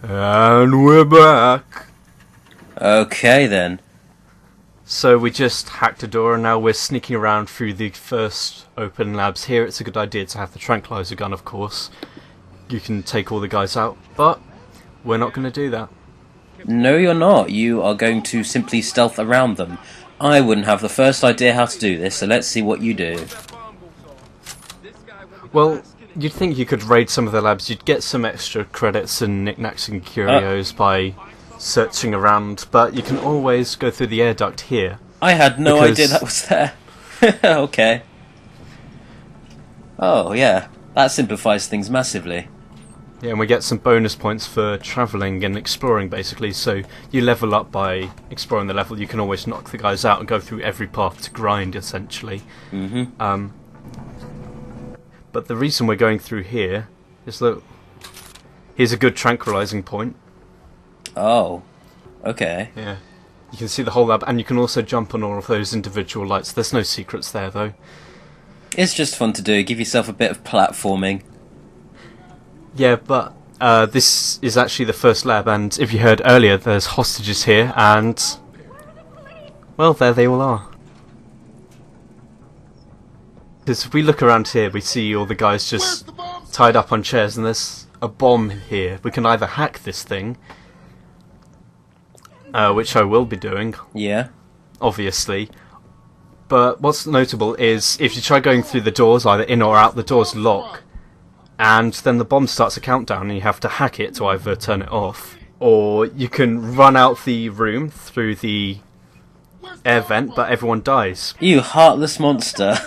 And we're back. Okay then. So we just hacked a door and now we're sneaking around through the first open labs. Here it's a good idea to have the tranquilizer gun, of course. You can take all the guys out, but we're not going to do that. No, you're not. You are going to simply stealth around them. I wouldn't have the first idea how to do this, so let's see what you do. Well, you'd think you could raid some of the labs. You'd get some extra credits and knickknacks and curios by searching around, but you can always go through the air duct here. I had no idea that was there. Okay. Oh, yeah. That simplifies things massively. Yeah, and we get some bonus points for travelling and exploring, basically. So you level up by exploring the level. You can always knock the guys out and go through every path to grind, essentially. Mm-hmm. But the reason we're going through here is that here's a good tranquilizing point. Oh, okay. Yeah, you can see the whole lab, and you can also jump on all of those individual lights. There's no secrets there, though. It's just fun to do. Give yourself a bit of platforming. Yeah, but this is actually the first lab, and if you heard earlier, there's hostages here, and well, there they all are. Because if we look around here, we see all the guys just tied up on chairs, and there's a bomb here. We can either hack this thing, which I will be doing. Yeah. Obviously. But what's notable is if you try going through the doors, either in or out, the doors lock. And then the bomb starts a countdown and you have to hack it to either turn it off. Or you can run out the room through the air vent, but everyone dies. You heartless monster.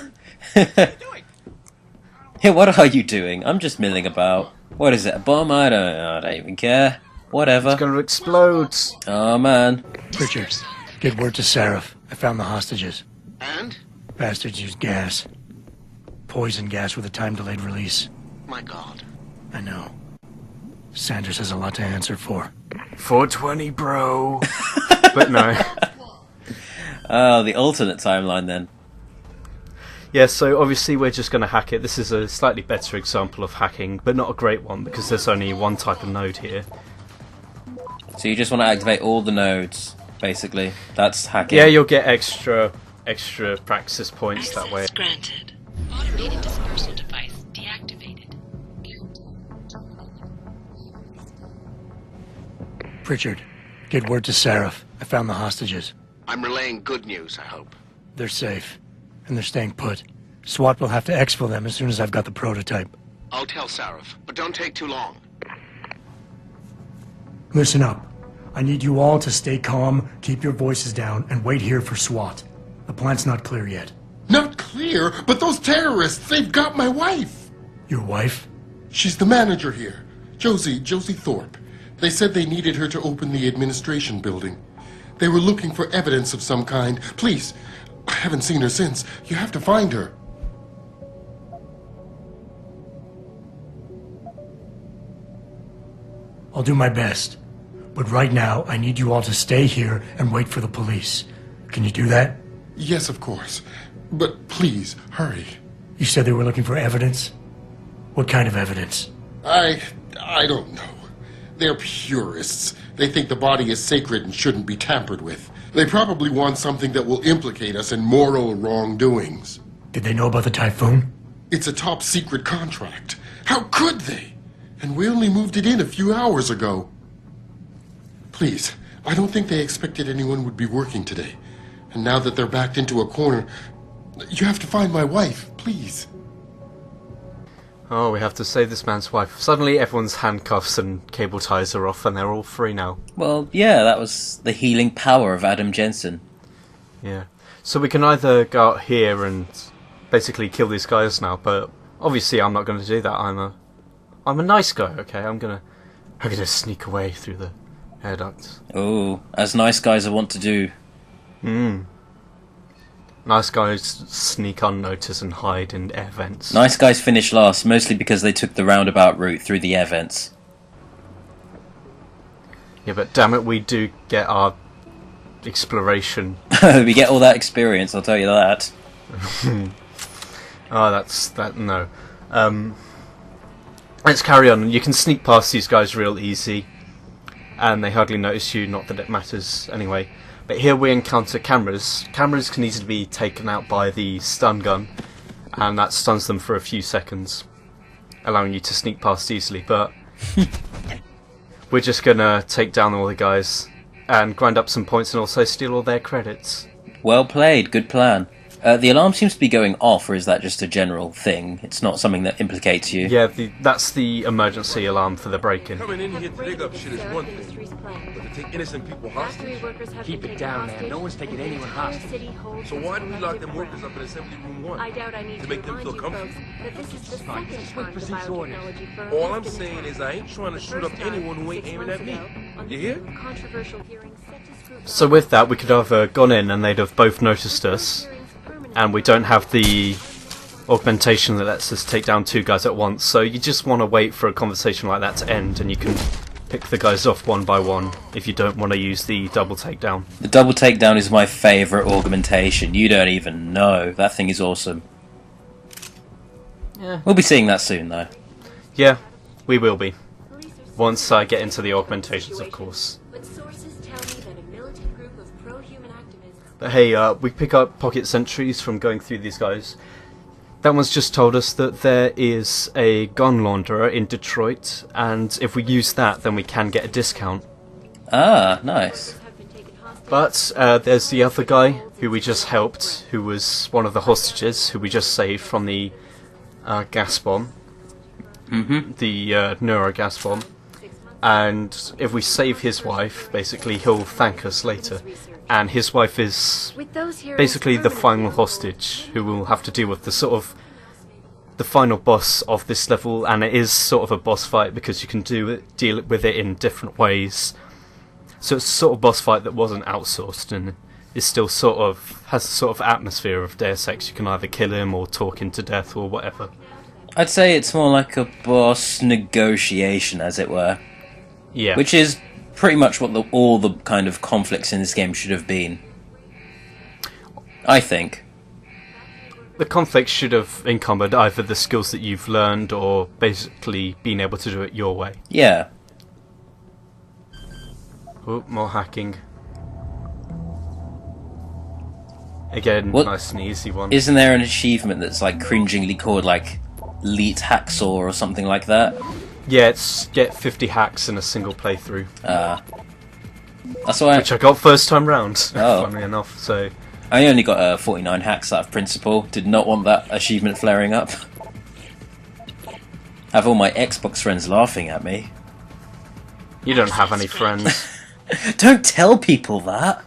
Hey, what are you doing? I'm just milling about. What is it, a bomb? I don't even care. Whatever. It's going to explode. Oh, man. Richard, get word to Sarif. I found the hostages. And? Bastards used gas. Poison gas with a time-delayed release. My God. I know. Sanders has a lot to answer for. 420, bro. But no. Oh, the alternate timeline then. Yeah, so obviously we're just going to hack it. This is a slightly better example of hacking, but not a great one because there's only one type of node here. So you just want to activate all the nodes, basically. That's hacking. Yeah, you'll get extra practice points that way. Access granted. Automated dispersal device deactivated. Pritchard, get word to Sarif. I found the hostages. I'm relaying good news, I hope. They're safe, and they're staying put. SWAT will have to exfil them as soon as I've got the prototype. I'll tell Sarif, but don't take too long. Listen up. I need you all to stay calm, keep your voices down, and wait here for SWAT. The plant's not clear yet. Not clear, but those terrorists, they've got my wife. Your wife? She's the manager here, Josie Thorpe. They said they needed her to open the administration building. They were looking for evidence of some kind. Please, I haven't seen her since. You have to find her. I'll do my best. But right now, I need you all to stay here and wait for the police. Can you do that? Yes, of course. But please, hurry. You said they were looking for evidence? What kind of evidence? I don't know. They're purists. They think the body is sacred and shouldn't be tampered with. They probably want something that will implicate us in moral wrongdoings. Did they know about the typhoon? It's a top secret contract. How could they? And we only moved it in a few hours ago. Please, I don't think they expected anyone would be working today. And now that they're backed into a corner, you have to find my wife, please. Oh, we have to save this man's wife. Suddenly everyone's handcuffs and cable ties are off and they're all free now. Well, yeah, that was the healing power of Adam Jensen. Yeah. So we can either go out here and basically kill these guys now, but obviously I'm not going to do that. I'm a nice guy, okay? I'm gonna sneak away through the air ducts. Oh, as nice guys are wont to do. Nice guys sneak unnoticed and hide in air vents. Nice guys finish last, mostly because they took the roundabout route through the air vents. Yeah, but damn it, we do get our exploration. We get all that experience, I'll tell you that. No. Let's carry on. You can sneak past these guys real easy. and they hardly notice you, not that it matters anyway. But here we encounter cameras. Cameras can easily be taken out by the stun gun, and that stuns them for a few seconds, allowing you to sneak past easily. But we're just gonna take down all the guys and grind up some points and also steal all their credits. Well played, good plan. The alarm seems to be going off, or is that just a general thing? It's not something that implicates you? Yeah, that's the emergency alarm for the break-in. Coming in here to dig up shit is one thing, but to take innocent people hostage? Keep it down, man. No one's taking anyone hostage. So why do we lock them workers up in Assembly Room 1? To make them feel comfortable? All I'm saying is I ain't trying to shoot up anyone who ain't aiming at me. You hear? So with that, we could have gone in and they'd have both noticed us, and we don't have the augmentation that lets us take down 2 guys at once, so you just want to wait for a conversation like that to end, and you can pick the guys off one by one if you don't want to use the double takedown. The double takedown is my favourite augmentation. You don't even know. That thing is awesome. Yeah. We'll be seeing that soon, though. Yeah, we will be. Once I get into the augmentations, of course. But hey, we pick up pocket sentries from going through these guys. That one's just told us that there is a gun launderer in Detroit, and if we use that, then we can get a discount. Ah, nice. But there's the other guy who we just helped, who was one of the hostages, who we just saved from the gas bomb. Mm-hmm. The neuro gas bomb. And if we save his wife, basically he'll thank us later. And his wife is basically the final hostage, who will have to deal with the final boss of this level, and it is sort of a boss fight because you can deal with it in different ways. So it's a sort of boss fight that wasn't outsourced and is still has a sort of atmosphere of Deus Ex. You can either kill him or talk him to death or whatever. I'd say it's more like a boss negotiation, as it were. Yeah. Which is pretty much what all the kind of conflicts in this game should have been. I think. The conflict should have encumbered either the skills that you've learned or basically being able to do it your way. Yeah. Oh, more hacking. Again, What? nice and easy one. Isn't there an achievement that's like cringingly called like Elite Hacksaw or something like that? Yeah, it's get 50 hacks in a single playthrough. That's why Which I got first time round, Oh. funnily enough, so... I only got 49 hacks out of principle. Did not want that achievement flaring up. Have all my Xbox friends laughing at me. You don't have any friends. Don't tell people that!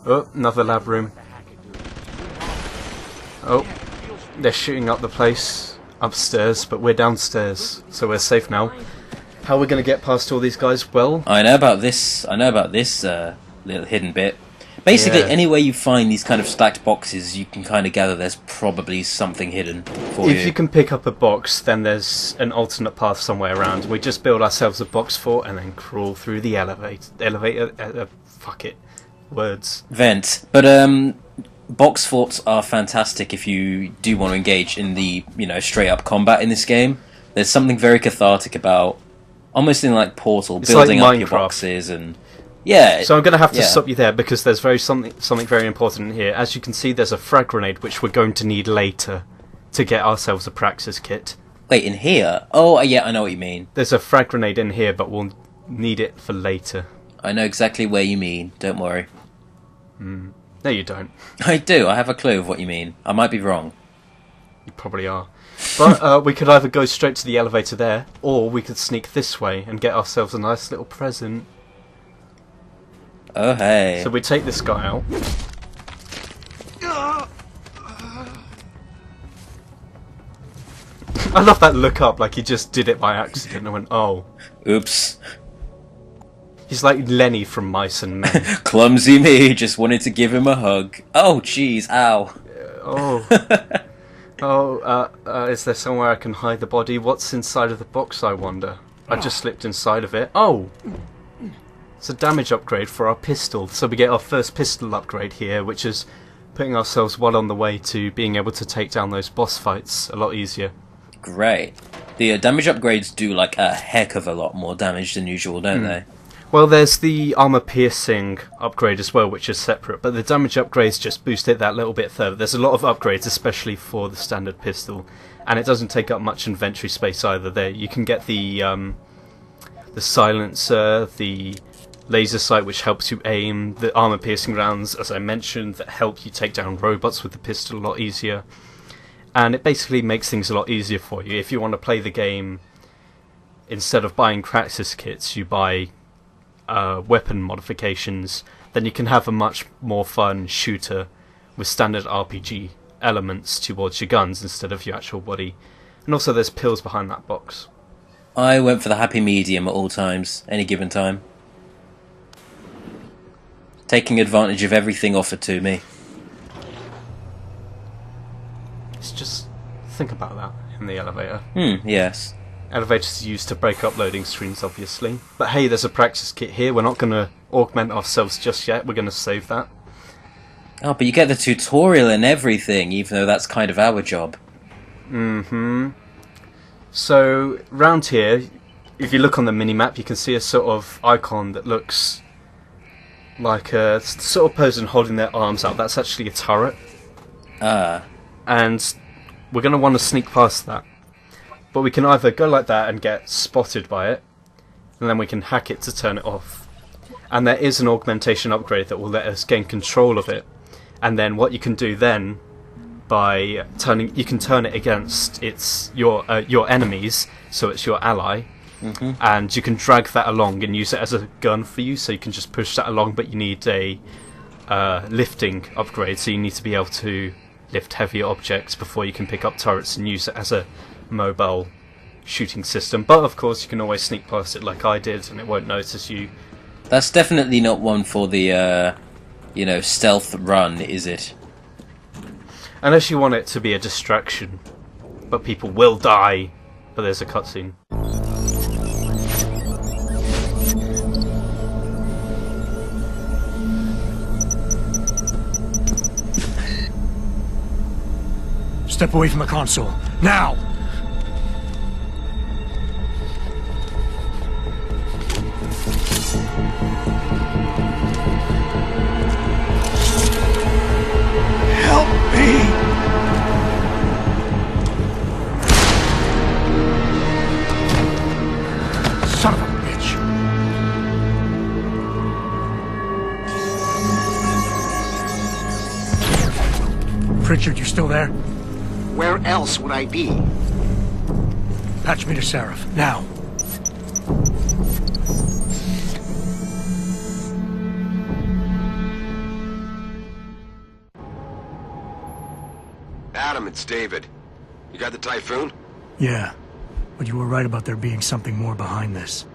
Oh, another lab room. Oh, they're shooting up the place upstairs, but we're downstairs, so we're safe now. How are we going to get past all these guys? Well, I know about this little hidden bit. Basically, Yeah. anywhere you find these kind of stacked boxes, you can kind of gather there's probably something hidden for if you can pick up a box, then there's an alternate path somewhere around. We just build ourselves a box fort and then crawl through the elevator. Fuck it. Words. Vent. But box forts are fantastic if you do want to engage in the, straight up combat in this game. There's something very cathartic about, almost in like Portal, It's building like up your Minecraft. boxes and yeah. So I'm going to have to yeah. stop you there because there's something very important in here. As you can see, there's a frag grenade which we're going to need later to get ourselves a praxis kit. Wait, in here? Oh, yeah, I know what you mean. There's a frag grenade in here, but we'll need it for later. I know exactly where you mean. Don't worry. No, you don't. I do. I have a clue of what you mean. I might be wrong. You probably are. But we could either go straight to the elevator there, or we could sneak this way and get ourselves a nice little present. Oh, hey. So we take this guy out. I love that look up, like he just did it by accident and went, oh. Oops. He's like Lenny from Mice and Men. Clumsy me. Just wanted to give him a hug. Oh, jeez. Ow. Is there somewhere I can hide the body? What's inside of the box, I wonder? I just slipped inside of it. Oh! It's a damage upgrade for our pistol. So we get our first pistol upgrade here, which is putting ourselves well on the way to being able to take down those boss fights a lot easier. Great. The damage upgrades do like a heck of a lot more damage than usual, don't they? Well, there's the armor piercing upgrade as well, which is separate, but the damage upgrades just boost it that little bit further. There's a lot of upgrades, especially for the standard pistol, and it doesn't take up much inventory space either. There, you can get the silencer, the laser sight, which helps you aim, the armor piercing rounds, as I mentioned, that help you take down robots with the pistol a lot easier. And it basically makes things a lot easier for you. If you want to play the game, instead of buying practice kits, you buy weapon modifications, then you can have a much more fun shooter with standard RPG elements towards your guns instead of your actual body. And also there's pills behind that box. I went for the happy medium at all times, any given time. Taking advantage of everything offered to me. It's just think about that in the elevator. Yes. Elevators are used to break up loading screens, obviously. But hey, there's a practice kit here. We're not going to augment ourselves just yet. We're going to save that. Oh, but you get the tutorial and everything, even though that's kind of our job. So, round here, if you look on the minimap, you can see a sort of icon that looks like a sort of person holding their arms out. That's actually a turret. And we're going to want to sneak past that. But we can either go like that and get spotted by it, and then we can hack it to turn it off. And there is an augmentation upgrade that will let us gain control of it. And then what you can do then, by turning, you can turn it against your enemies, so it's your ally, and you can drag that along and use it as a gun for you. So you can just push that along, but you need a lifting upgrade. So you need to be able to lift heavier objects before you can pick up turrets and use it as a mobile shooting system. But of course you can always sneak past it like I did and it won't notice you. That's definitely not one for the stealth run, is it? Unless you want it to be a distraction. But people will die. But there's a cutscene. Step away from the console. Now! Help me! Son of a bitch! Pritchard, you still there? Where else would I be? Patch me to Sarif, now. Adam, it's David. You got the typhoon? Yeah, but you were right about there being something more behind this.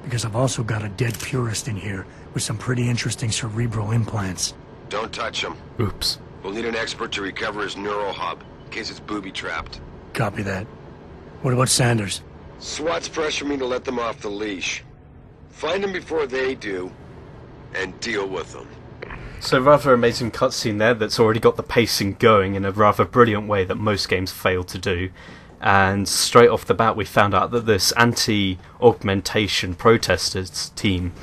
Because I've also got a dead purist in here with some pretty interesting cerebral implants. Don't touch him. Oops. We'll need an expert to recover his neural hub, in case it's booby-trapped. Copy that. What about Sanders? SWAT's pressuring me to let them off the leash. Find them before they do, and deal with them. So rather amazing cutscene there that's already got the pacing going in a rather brilliant way that most games fail to do. And straight off the bat we found out that this anti-augmentation protesters team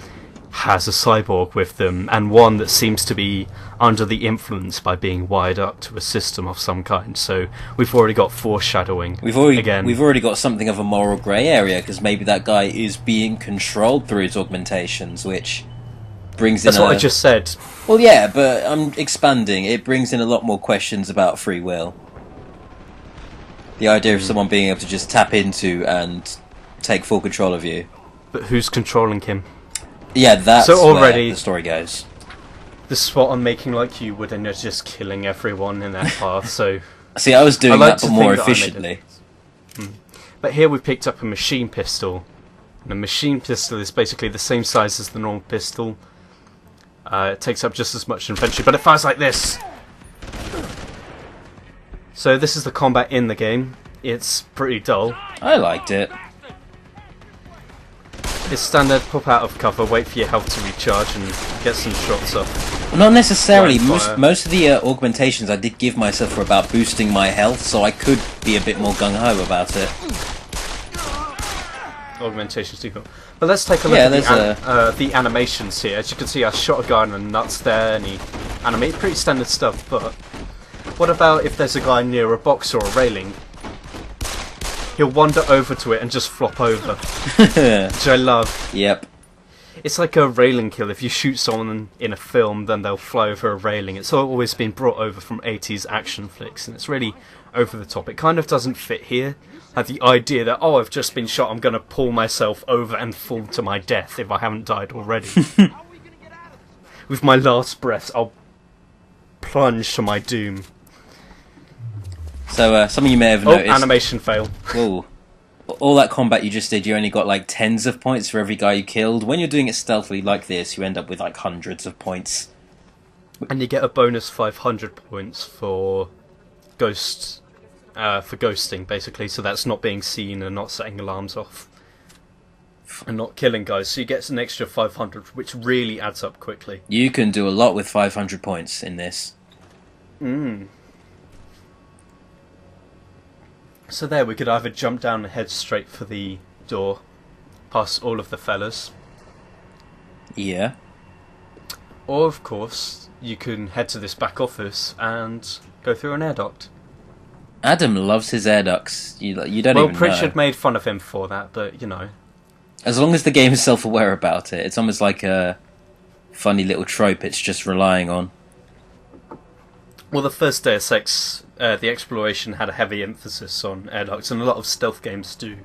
has a cyborg with them, and one that seems to be under the influence by being wired up to a system of some kind. So we've already got foreshadowing. We've already got something of a moral grey area, because maybe that guy is being controlled through his augmentations, which brings in That's what I just said. Well, yeah, but I'm expanding. It brings in a lot more questions about free will. The idea of someone being able to just tap into and take full control of you. But who's controlling him? Yeah, that's so already, where the story goes. This is what I'm making like you would, and you're just killing everyone in their path, so... See, I was doing that, but more efficiently. But here we've picked up a machine pistol. And a machine pistol is basically the same size as the normal pistol. It takes up just as much inventory, but it fires like this! So this is the combat in the game. It's pretty dull. I liked it. It's standard, pop out of cover, wait for your health to recharge and get some shots off. Not necessarily. Most of the augmentations I did give myself were about boosting my health, so I could be a bit more gung-ho about it. augmentation sequence. But let's take a look at the animations here. As you can see, I shot a guy in the nuts there, and he animated pretty standard stuff. But what about if there's a guy near a box or a railing? He'll wander over to it and just flop over, which I love. Yep. It's like a railing kill. If you shoot someone in a film, then they'll fly over a railing. It's always been brought over from 80s action flicks, and it's really over the top. It kind of doesn't fit here. Like the idea that, oh, I've just been shot, I'm going to pull myself over and fall to my death if I haven't died already. With my last breath, I'll plunge to my doom. So, something you may have noticed... animation fail. Whoa. All that combat you just did, you only got like tens of points for every guy you killed. When you're doing it stealthily like this, you end up with like hundreds of points. And you get a bonus 500 points for ghosts, for ghosting, basically. So that's not being seen and not setting alarms off. And not killing guys. So you get an extra 500, which really adds up quickly. You can do a lot with 500 points in this. So there, we could either jump down and head straight for the door, past all of the fellas. Yeah. Or, of course, you can head to this back office and go through an air duct. Adam loves his air ducts. You don't even know. Well, Pritchard made fun of him for that, but, you know. As long as the game is self-aware about it, it's almost like a funny little trope it's just relying on. Well, the first Deus Ex, the exploration had a heavy emphasis on air ducts, and a lot of stealth games do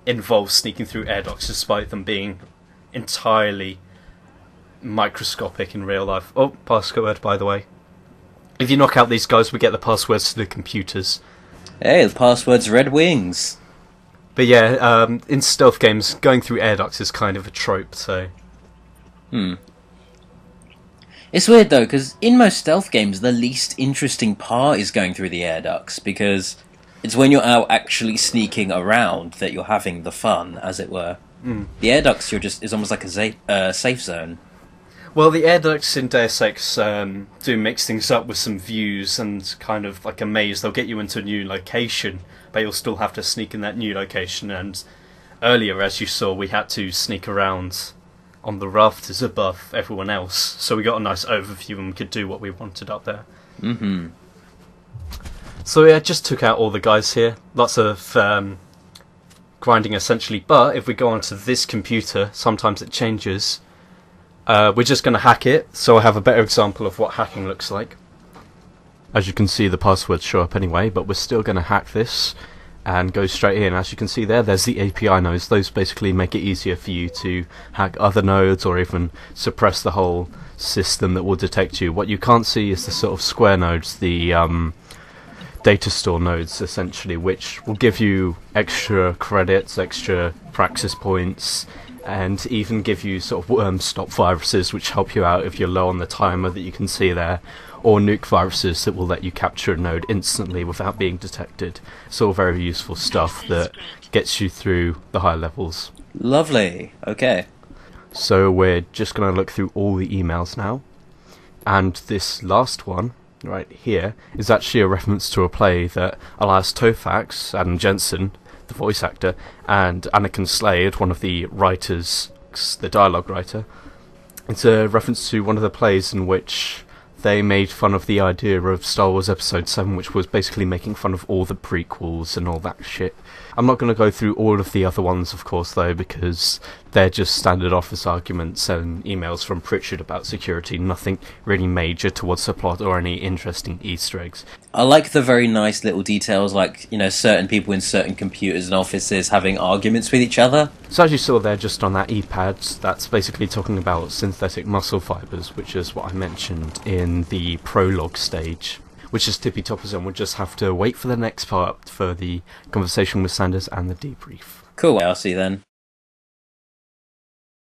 involve sneaking through air ducts, despite them being entirely microscopic in real life. Oh, password, by the way. If you knock out these guys, we get the passwords to the computers. Hey, the password's Red Wings. But yeah, in stealth games, going through air ducts is kind of a trope, so... It's weird though, because in most stealth games, the least interesting part is going through the air ducts, because it's when you're out actually sneaking around that you're having the fun, as it were. The air ducts is almost like a safe zone. Well, the air ducts in Deus Ex do mix things up with some views and kind of like a maze. They'll get you into a new location, but you'll still have to sneak in that new location. And earlier, as you saw, we had to sneak around on the rafters above everyone else, so we got a nice overview and we could do what we wanted up there. So yeah, just took out all the guys here. Lots of grinding essentially, but if we go onto this computer, sometimes it changes. We're just going to hack it, so I have a better example of what hacking looks like. As you can see, the passwords show up anyway, but we're still going to hack this and go straight in. As you can see there's the API nodes. Those basically make it easier for you to hack other nodes or even suppress the whole system that will detect you. What you can't see is the sort of square nodes, the data store nodes essentially, which will give you extra credits, extra praxis points, and even give you sort of stop viruses which help you out if you're low on the timer that you can see there, or nuke viruses that will let you capture a node instantly without being detected. It's all very useful stuff that gets you through the higher levels. Lovely. Okay. So we're just going to look through all the emails now, and this last one right here is actually a reference to a play that Elias Tofax, Adam Jensen, the voice actor, and Anakin Slade, one of the writers, the dialogue writer. It's a reference to one of the plays in which they made fun of the idea of Star Wars Episode 7, which was basically making fun of all the prequels and all that shit. I'm not going to go through all of the other ones, of course, though, because they're just standard office arguments and emails from Pritchard about security, nothing really major towards the plot or any interesting Easter eggs. I like the very nice little details, like, you know, certain people in certain computers and offices having arguments with each other. So as you saw there, just on that e-pad, that's basically talking about synthetic muscle fibres, which is what I mentioned in the prologue stage, which is tippy toppers, and we'll just have to wait for the next part for the conversation with Sanders and the debrief. Cool, I'll see you then.